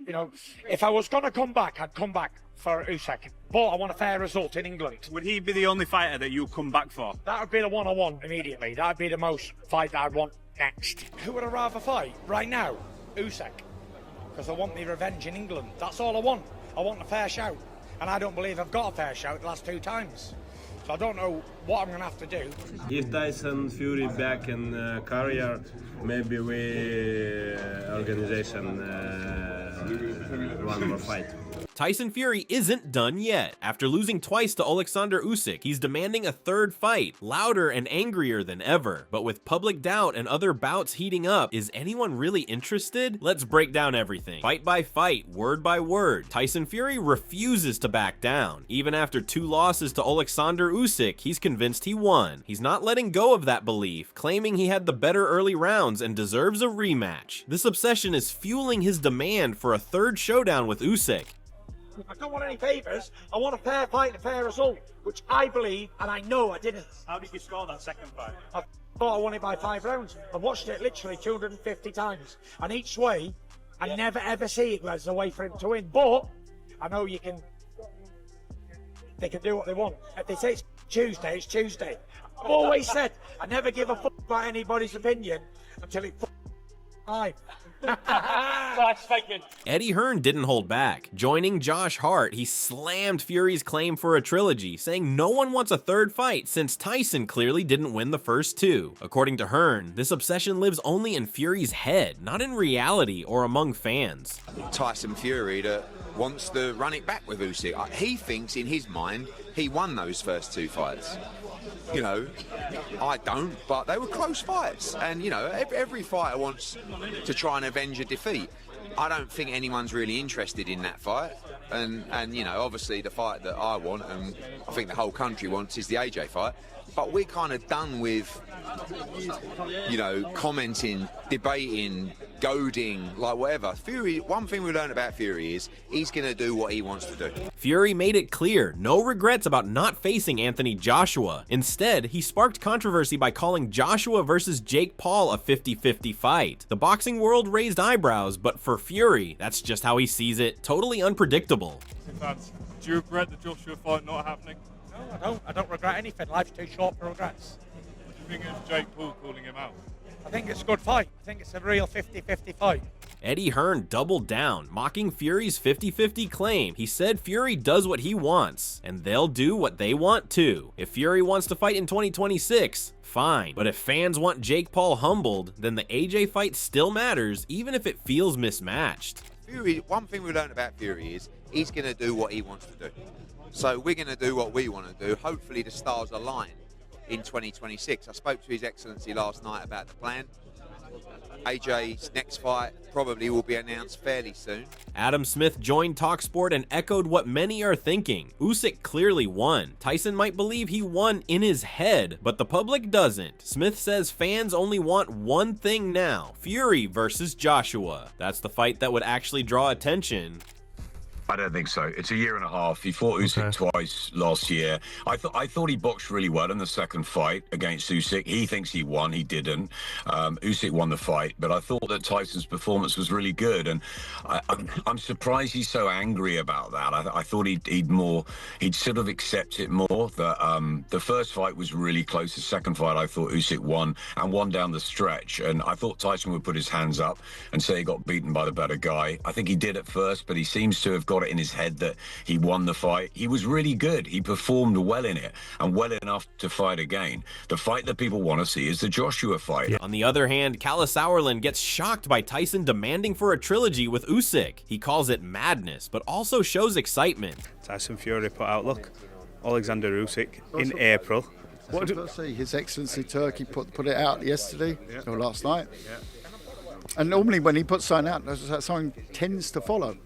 You know, if I was going to come back, I'd come back for Usyk. But I want a fair result in England. Would he be the only fighter that you come back for? That would be the one I want immediately. That would be the most fight that I'd want next. Who would I rather fight right now? Usyk. Because I want me revenge in England. That's all I want. I want a fair shout. And I don't believe I've got a fair shout the last 2 times. So I don't know what I'm going to have to do. If Tyson Fury back in career, maybe we organization one more fight. Tyson Fury isn't done yet. After losing twice to Oleksandr Usyk, he's demanding a third fight, louder and angrier than ever. But with public doubt and other bouts heating up, is anyone really interested? Let's break down everything. Fight by fight, word by word. Tyson Fury refuses to back down. Even after 2 losses to Oleksandr Usyk, he's convinced he won. He's not letting go of that belief, claiming he had the better early rounds and deserves a rematch. This obsession is fueling his demand for a third showdown with Usyk. I don't want any favours. I want a fair fight and a fair result, which I believe, and I know I didn't. How did you score that second fight? I thought I won it by 5 rounds. I've watched it literally 250 times. And each way, I never ever see it as a way for him to win. But I know they can do what they want. If they say it's Tuesday, it's Tuesday. I've always said, I never give a fuck about anybody's opinion until it's time. Eddie Hearn didn't hold back. Joining Josh Hart, he slammed Fury's claim for a trilogy, saying no one wants a third fight since Tyson clearly didn't win the first 2. According to Hearn, this obsession lives only in Fury's head, not in reality or among fans. Tyson Fury that wants to run it back with Usyk. He thinks in his mind he won those first 2 fights. You know, I don't, but they were close fights. And, you know, every fighter wants to try and avenge a defeat. I don't think anyone's really interested in that fight. And you know, obviously the fight that I want, and I think the whole country wants, is the AJ fight. But we're kind of done with, you know, commenting, debating, goading, like whatever. Fury, one thing we learned about Fury is he's going to do what he wants to do. Fury made it clear, no regrets about not facing Anthony Joshua. Instead, he sparked controversy by calling Joshua versus Jake Paul a 50-50 fight. The boxing world raised eyebrows, but for Fury, that's just how he sees it, totally unpredictable. Do you regret the Joshua fight not happening? No, I don't regret anything. Life's too short for regrets. What do you think of Jake Paul calling him out? I think it's a good fight. I think it's a real 50-50 fight. Eddie Hearn doubled down, mocking Fury's 50-50 claim. He said Fury does what he wants, and they'll do what they want too. If Fury wants to fight in 2026, fine. But if fans want Jake Paul humbled, then the AJ fight still matters, even if it feels mismatched. Fury, one thing we learned about Fury is he's going to do what he wants to do. So we're going to do what we want to do. Hopefully the stars align in 2026. I spoke to His Excellency last night about the plan. AJ's next fight probably will be announced fairly soon. Adam Smith joined TalkSport and echoed what many are thinking. Usyk clearly won. Tyson might believe he won in his head, but the public doesn't. Smith says fans only want one thing now: Fury versus Joshua. That's the fight that would actually draw attention. I don't think so. It's a year and a half. He fought Usyk twice last year. I thought he boxed really well in the second fight against Usyk. He thinks he won. He didn't. Usyk won the fight, but I thought that Tyson's performance was really good, and I'm surprised he's so angry about that. I thought he'd sort of accept it more. That the first fight was really close. The second fight, I thought Usyk won, and won down the stretch. And I thought Tyson would put his hands up and say he got beaten by the better guy. I think he did at first, but he seems to have got it in his head that he won the fight. He was really good. He performed well in it, and well enough to fight again. The fight that people want to see is the Joshua fight. On the other hand, Kalle Sauerland gets shocked by Tyson demanding for a trilogy with Usyk. He calls it madness, but also shows excitement. Tyson Fury put out, look, Oleksandr Usyk in April. What did I see? His Excellency Turkey put it out yesterday or last night. Yeah. And normally when he puts something out, something tends to follow.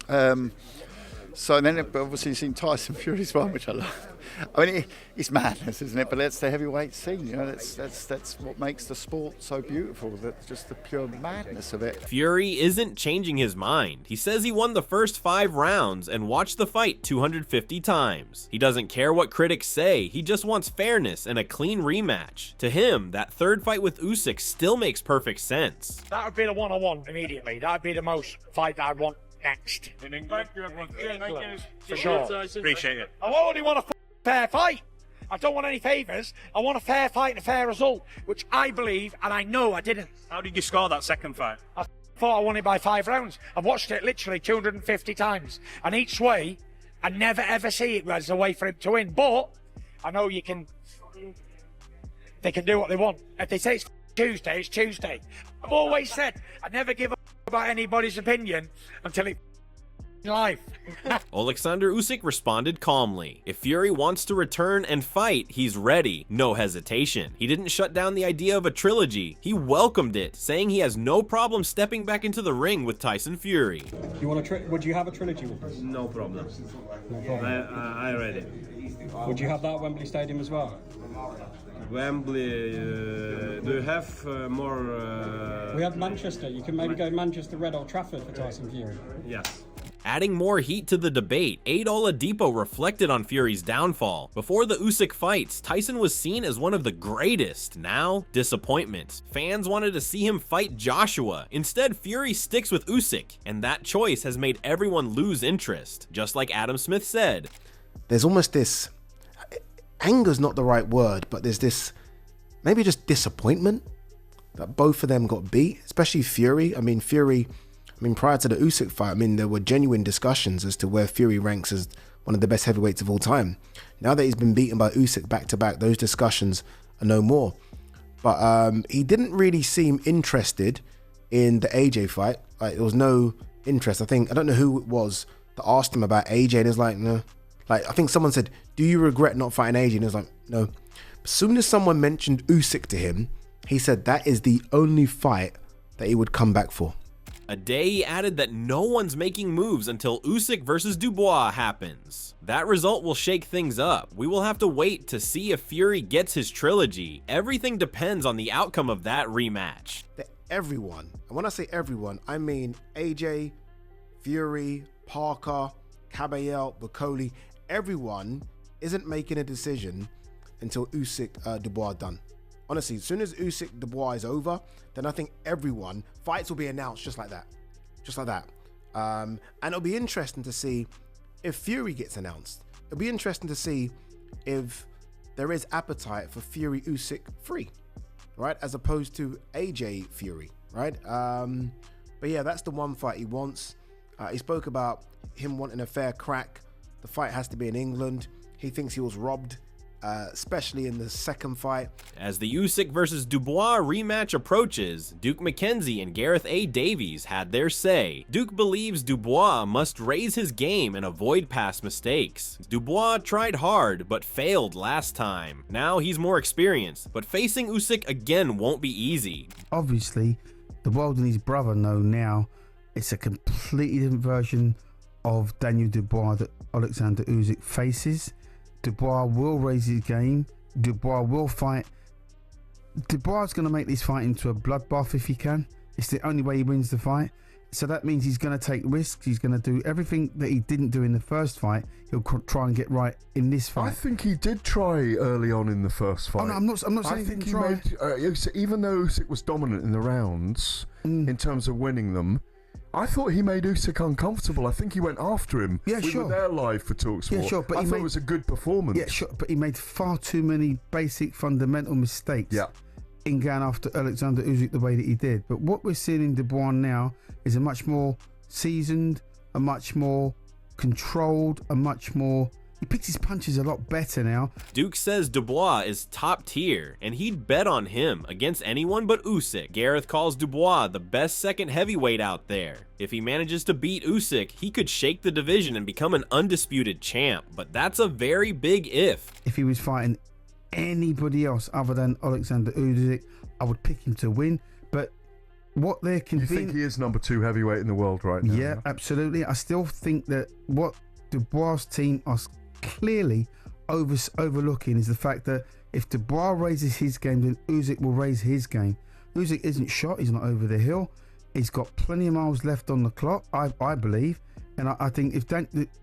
So then obviously you've seen Tyson Fury's one, which I love. I mean, it's madness, isn't it? But that's the heavyweight scene. You know, that's what makes the sport so beautiful. That's just the pure madness of it. Fury isn't changing his mind. He says he won the first 5 rounds and watched the fight 250 times. He doesn't care what critics say. He just wants fairness and a clean rematch. To him, that third fight with Usyk still makes perfect sense. That would be the one I want immediately. That would be the most fight that I'd want next. In England. Thank you, everyone. England, for sure. Appreciate it. I only want a fair fight. I don't want any favours. I want a fair fight and a fair result, which I believe and I know I didn't. How did you score that second fight? I thought I won it by 5 rounds. I've watched it literally 250 times, and each way, I never ever see it as a way for him to win. But I know they can do what they want. If they say it's Tuesday, it's Tuesday. I've always said I never give up about anybody's opinion until it's live. Oleksandr Usyk responded calmly. If Fury wants to return and fight, he's ready. No hesitation. He didn't shut down the idea of a trilogy. He welcomed it, saying he has no problem stepping back into the ring with Tyson Fury. You want would you have a trilogy with us? No problem. No problem. I ready. Would you have that at Wembley Stadium as well? Wembley, do you have more? We have Manchester. You can maybe go Manchester, Red Old Trafford for Tyson Fury. Yes. Adding more heat to the debate, Oladipo reflected on Fury's downfall. Before the Usyk fights, Tyson was seen as one of the greatest. Now, disappointment. Fans wanted to see him fight Joshua. Instead, Fury sticks with Usyk, and that choice has made everyone lose interest. Just like Adam Smith said, there's almost this, anger's not the right word, but there's this, maybe just disappointment that both of them got beat, especially Fury. Prior to the Usyk fight, there were genuine discussions as to where Fury ranks as one of the best heavyweights of all time. Now that he's been beaten by Usyk back to back, those discussions are no more. But he didn't really seem interested in the AJ fight. Like, there was no interest. I don't know who it was that asked him about AJ, and it's like, no. Like, I think someone said, do you regret not fighting AJ? And he was like, no. As soon as someone mentioned Usyk to him, he said that is the only fight that he would come back for. A day he added that no one's making moves until Usyk versus Dubois happens. That result will shake things up. We will have to wait to see if Fury gets his trilogy. Everything depends on the outcome of that rematch. Everyone, and when I say everyone, I mean AJ, Fury, Parker, Caballel, Bacoli, everyone isn't making a decision until Usyk Dubois done. Honestly, as soon as Usyk Dubois is over, then I think fights will be announced just like that. And it'll be interesting to see if Fury gets announced. It'll be interesting to see if there is appetite for Fury Usyk 3, right? As opposed to AJ Fury, right? But yeah, that's the one fight he wants. He spoke about him wanting a fair crack. The fight has to be in England. He thinks he was robbed, especially in the second fight. As the Usyk versus Dubois rematch approaches, Duke McKenzie and Gareth A. Davies had their say. Duke believes Dubois must raise his game and avoid past mistakes. Dubois tried hard, but failed last time. Now he's more experienced, but facing Usyk again won't be easy. Obviously, the world and his brother know now it's a completely different version of Daniel Dubois that Oleksandr Usyk faces. Dubois will raise his game. Dubois will fight. Dubois is going to make this fight into a bloodbath if he can. It's the only way he wins the fight. So that means he's going to take risks. He's going to do everything that he didn't do in the first fight. He'll try and get right in this fight. I think he did try early on in the first fight. Oh, no, I'm not saying I think he try. Even though Usyk was dominant in the rounds, in terms of winning them, I thought he made Usyk uncomfortable. I think he went after him. Yeah, we sure. were there live for TalkSport. Yeah, sure. But I thought it was a good performance. Yeah, sure. But he made far too many basic fundamental mistakes in going after Oleksandr Usyk the way that he did. But what we're seeing in Dubois now is a much more seasoned, a much more controlled, a much more... He picks his punches a lot better now. Duke says Dubois is top tier, and he'd bet on him against anyone but Usyk. Gareth calls Dubois the best second heavyweight out there. If he manages to beat Usyk, he could shake the division and become an undisputed champ, but that's a very big if. If he was fighting anybody else other than Oleksandr Usyk, I would pick him to win, but what they're convinced... You think he is number 2 heavyweight in the world right now? Yeah, absolutely. I still think that what Dubois' team are clearly overlooking is the fact that if Dubois raises his game, then Usyk will raise his game. Usyk isn't shot. He's not over the hill. He's got plenty of miles left on the clock, I believe. And I think if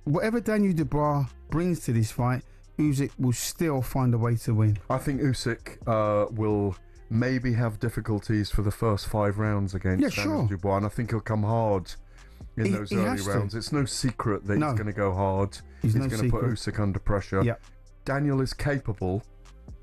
whatever Daniel Dubois brings to this fight, Usyk will still find a way to win. I think Usyk will maybe have difficulties for the first 5 rounds against Daniel Dubois, and I think he'll come hard in those early rounds. It's no secret that he's going to go hard. He's going to put Usyk under pressure. Yeah. Daniel is capable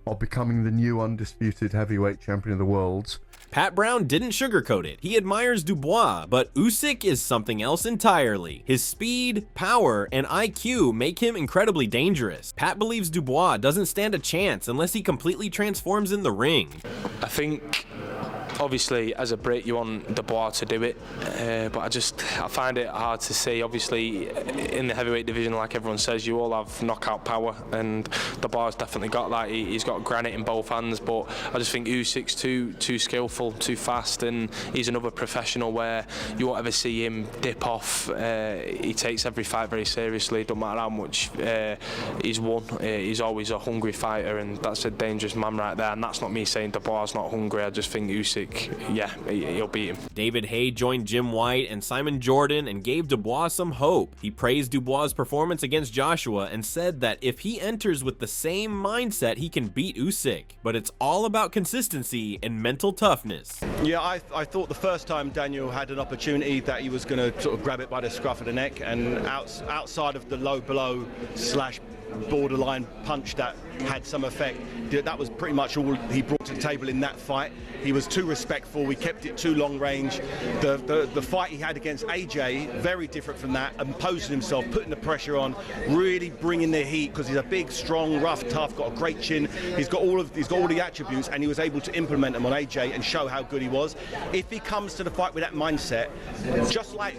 of becoming the new undisputed heavyweight champion of the world. Pat Brown didn't sugarcoat it. He admires Dubois, but Usyk is something else entirely. His speed, power, and IQ make him incredibly dangerous. Pat believes Dubois doesn't stand a chance unless he completely transforms in the ring. I think, obviously, as a Brit, you want Dubois to do it, but I find it hard to see. Obviously, in the heavyweight division, like everyone says, you all have knockout power, and Dubois definitely got that. He's got granite in both hands, but I just think Usyk's too skillful, too fast, and he's another professional where you won't ever see him dip off. He takes every fight very seriously. Don't matter how much he's won, he's always a hungry fighter, and that's a dangerous man right there. And that's not me saying Dubois is not hungry. I just think Usyk, he'll beat him. David Haye joined Jim White and Simon Jordan and gave Dubois some hope. He praised Dubois' performance against Joshua and said that if he enters with the same mindset, he can beat Usyk. But it's all about consistency and mental toughness. Yeah, I thought the first time Daniel had an opportunity that he was going to sort of grab it by the scruff of the neck, and outside of the low blow / borderline punch that had some effect, that was pretty much all he brought to the table in that fight. He was too respectful. We kept it too long range. The fight he had against AJ, very different from that, imposing himself, putting the pressure on, really bringing the heat, because he's a big, strong, rough, tough, got a great chin. He's got all the attributes, and he was able to implement them on AJ and show how good he was. If he comes to the fight with that mindset, just like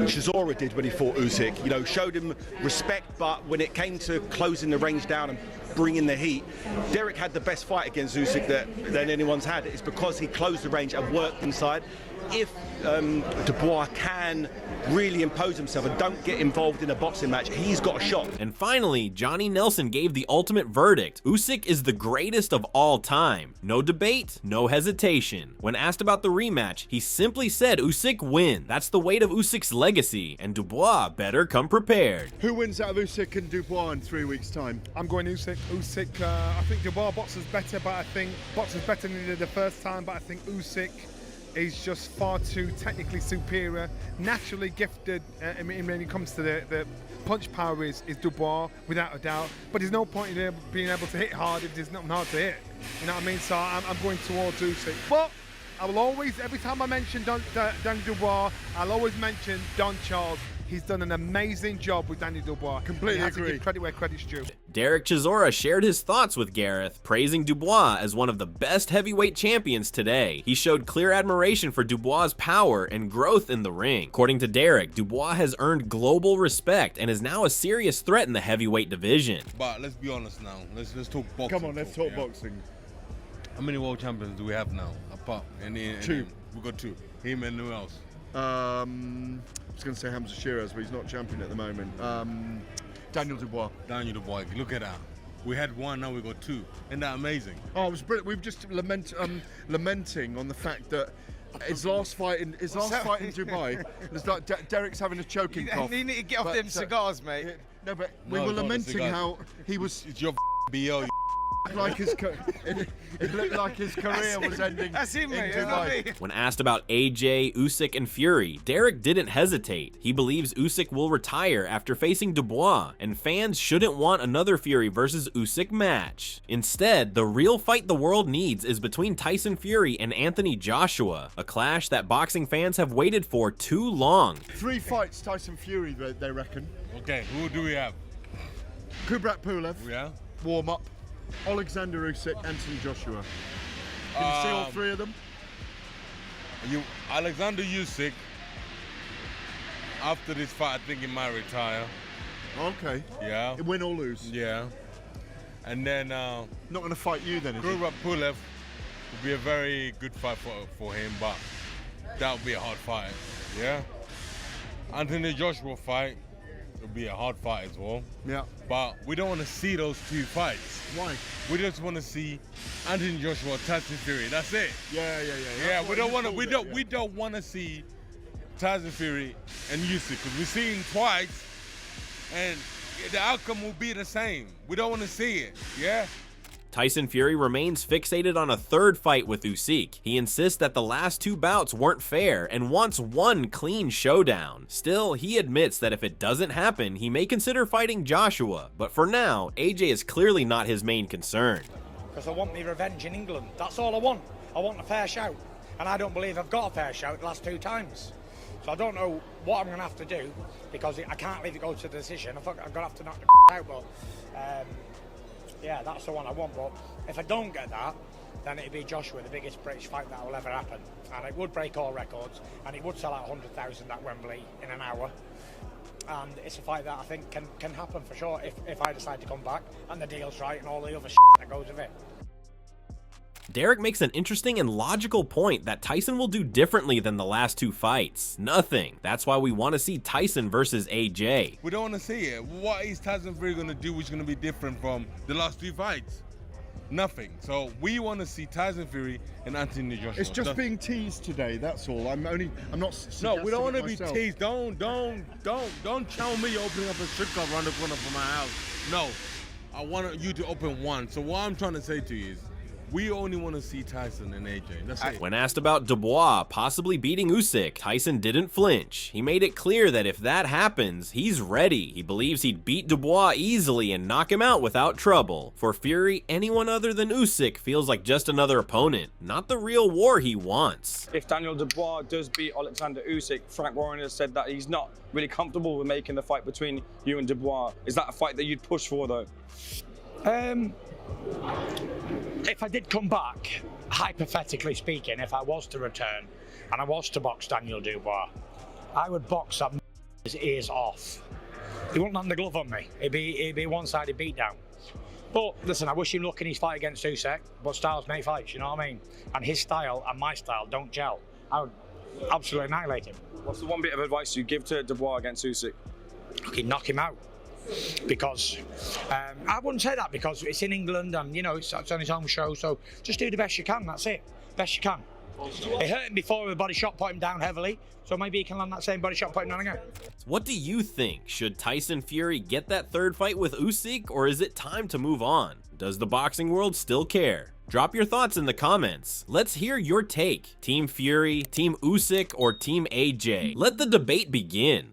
Chisora did when he fought Usyk, showed him respect, but when it came to closing the range down and bringing the heat, Derek had the best fight against Usyk than anyone's had. It's because he closed the range and worked inside. If Dubois can really impose himself and don't get involved in a boxing match, he's got a shot. And finally, Johnny Nelson gave the ultimate verdict. Usyk is the greatest of all time. No debate, no hesitation. When asked about the rematch, he simply said Usyk win. That's the weight of Usyk's legacy, and Dubois better come prepared. Who wins out of Usyk and Dubois in 3 weeks' time? I'm going Usyk. I think Dubois boxes better, but I think boxes better than he did the first time, but I think Usyk is just far too technically superior, naturally gifted. When it comes to the punch power is Dubois, without a doubt. But there's no point in being able to hit hard if there's nothing hard to hit. You know what I mean? So I'm going towards Usyk. But I will always, every time I mention Dan Dubois, I'll always mention Don Charles. He's done an amazing job with Daniel Dubois. Completely agree. To give credit where credit's due. Derek Chisora shared his thoughts with Gareth, praising Dubois as one of the best heavyweight champions today. He showed clear admiration for Dubois' power and growth in the ring. According to Derek, Dubois has earned global respect and is now a serious threat in the heavyweight division. But let's be honest now. Let's talk boxing. Come on, let's talk boxing. How many world champions do we have now? Apart two. We got 2. Him and who else? I was going to say Hamza Shiraz, but he's not champion at the moment. Daniel Dubois. Daniel Dubois. Look at that. We had 1, now we got 2. Isn't that amazing? Oh, it was brilliant. We've just lamenting on the fact that his last fight in Dubai, it's like Derek's having a choking cough. You need to get off them cigars, mate. No, but we were lamenting how he was. It's your BO. It looked like his career was ending. That's him, mate. Dubai. When asked about AJ, Usyk, and Fury, Derek didn't hesitate. He believes Usyk will retire after facing Dubois, and fans shouldn't want another Fury versus Usyk match. Instead, the real fight the world needs is between Tyson Fury and Anthony Joshua, a clash that boxing fans have waited for too long. 3 fights, Tyson Fury, they reckon. Okay, who do we have? Kubrat Pulev. Yeah. Warm up. Oleksandr Usyk, Anthony Joshua. Can you see all 3 of them? Oleksandr Usyk, after this fight, I think he might retire. Okay. Yeah. Win or lose? Yeah. And then... not going to fight you then, is he? Kubrat Pulev would be a very good fight for him, but that would be a hard fight. Yeah. Anthony Joshua fight, it'll be a hard fight as well. Yeah. But we don't want to see those two fights. Why? We just want to see Anthony Joshua, Tyson Fury. That's it. Yeah. Yeah, we don't want to see Tyson Fury and Usyk, because we've seen twice, and the outcome will be the same. We don't want to see it. Yeah. Tyson Fury remains fixated on a third fight with Usyk. He insists that the last two bouts weren't fair and wants one clean showdown. Still, he admits that if it doesn't happen, he may consider fighting Joshua. But for now, AJ is clearly not his main concern. Because I want my revenge in England. That's all I want. I want a fair shout. And I don't believe I've got a fair shout the last 2 times. So I don't know what I'm going to have to do, because I can't leave it go to the decision. I'm going to have to knock the out, but yeah, that's the one I want. But if I don't get that, then it'd be Joshua, the biggest British fight that will ever happen. And it would break all records, and it would sell out 100,000 at Wembley in an hour. And it's a fight that I think can happen for sure if I decide to come back and the deal's right and all the other shit that goes with it. Derek makes an interesting and logical point that Tyson will do differently than the last 2 fights. Nothing. That's why we want to see Tyson versus AJ. We don't want to see it. What is Tyson Fury going to do which is going to be different from the last 2 fights? Nothing. So we want to see Tyson Fury and Anthony Joshua. It's just being teased today. That's all. I'm not. No, we don't want to be teased. Don't tell me you're opening up a strip club around the corner from my house. No, I want you to open one. So what I'm trying to say to you is, we only want to see Tyson and AJ. That's it. When asked about Dubois possibly beating Usyk, Tyson didn't flinch. He made it clear that if that happens, he's ready. He believes he'd beat Dubois easily and knock him out without trouble. For Fury, anyone other than Usyk feels like just another opponent, not the real war he wants. If Daniel Dubois does beat Oleksandr Usyk, Frank Warren has said that he's not really comfortable with making the fight between you and Dubois. Is that a fight that you'd push for, though? If I did come back, hypothetically speaking, if I was to return and I was to box Daniel Dubois, I would box that his ears off. He wouldn't land the glove on me. It'd be a one-sided beatdown. But listen, I wish him luck in his fight against Usyk, but styles make fights, you know what I mean? And his style and my style don't gel. I would absolutely annihilate him. What's the one bit of advice you give to Dubois against Usyk? Okay, knock him out. Because I wouldn't say that, because it's in England and, you know, it's on his home show, so just do the best you can, that's it. Best you can. It hurt him before with a body shot, put him down heavily, so maybe he can land that same body shot, put him down again. What do you think? Should Tyson Fury get that third fight with Usyk, or is it time to move on? Does the boxing world still care? Drop your thoughts in the comments. Let's hear your take. Team Fury, Team Usyk, or Team AJ? Let the debate begin.